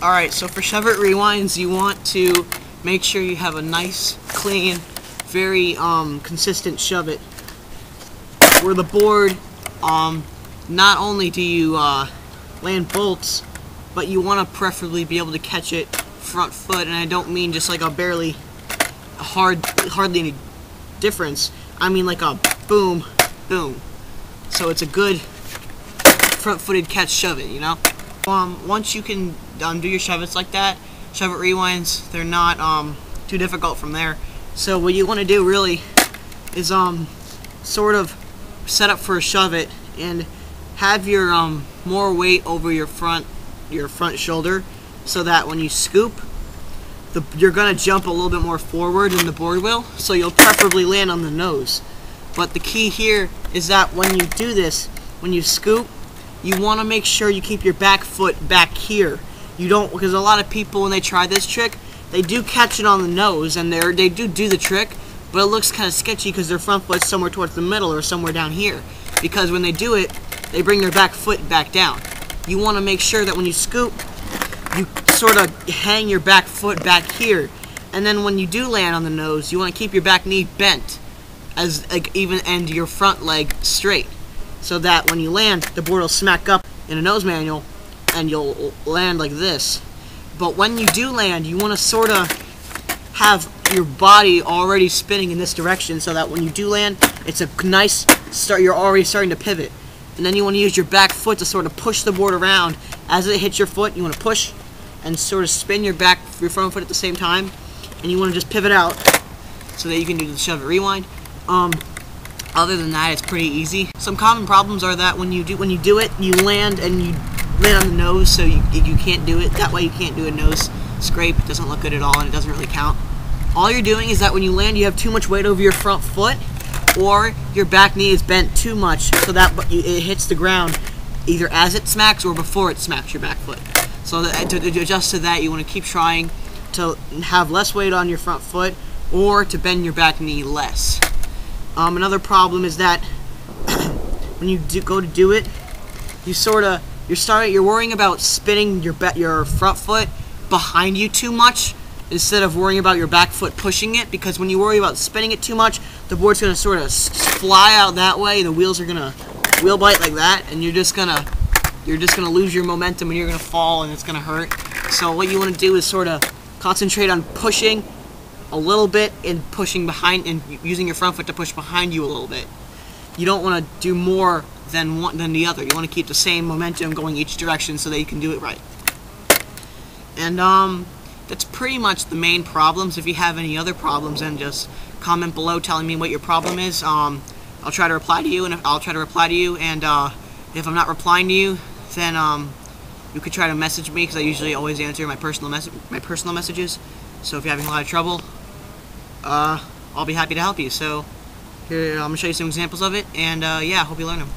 Alright, so for shove it rewinds, you want to make sure you have a nice, clean, very consistent shove it. Where the board, not only do you land bolts, but you want to preferably be able to catch it front foot, and I don't mean just like a hardly any difference. I mean like a boom, boom. So it's a good front-footed catch shove it, you know? Once you can do your shove it's like that, shove it rewinds, they're not too difficult from there. So what you want to do really is sort of set up for a shove it and have your more weight over your front shoulder, so that when you scoop, you're gonna jump a little bit more forward than the board will, so you'll preferably land on the nose. But the key here is that when you do this, when you scoop, you want to make sure you keep your back foot back here. You don't, because a lot of people when they try this trick, they do catch it on the nose and they do the trick, but it looks kind of sketchy because their front foot's somewhere towards the middle or somewhere down here. Because when they do it, they bring their back foot back down. You want to make sure that when you scoop, you sort of hang your back foot back here, and then when you do land on the nose, you want to keep your back knee bent, as and your front leg straight, so that when you land, the board will smack up in a nose manual, and you'll land like this. But when you do land, you want to sort of have your body already spinning in this direction, so that when you do land, it's a nice start. You're already starting to pivot, and then you want to use your back foot to sort of push the board around. As it hits your foot, you want to push and sort of spin your front foot at the same time, and you want to just pivot out so that you can do the shove it rewind. Other than that, it's pretty easy. Some common problems are that when you do it, you land and you land on the nose, so you can't do it. That way you can't do a nose scrape. It doesn't look good at all, and it doesn't really count. All you're doing is that when you land, you have too much weight over your front foot, or your back knee is bent too much, so that it hits the ground either as it smacks or before it smacks your back foot. So to adjust to that, you want to keep trying to have less weight on your front foot, or to bend your back knee less. Another problem is that when you go to do it, you're worrying about spinning your front foot behind you too much, instead of worrying about your back foot pushing it, because when you worry about spinning it too much, the board's going to sort of fly out that way, the wheels are going to wheel bite like that, and you're just gonna lose your momentum and you're gonna fall and it's gonna hurt. So what you want to do is sort of concentrate on pushing a little bit and pushing behind, and using your front foot to push behind you a little bit. You don't want to do more than the other. You want to keep the same momentum going each direction so that you can do it right. And that's pretty much the main problems. If you have any other problems, then just comment below telling me what your problem is. I'll try to reply to you, and if I'm not replying to you, then you could try to message me, because I usually always answer my personal messages. So if you're having a lot of trouble, I'll be happy to help you. So here, I'm gonna show you some examples of it, and yeah, hope you learn them.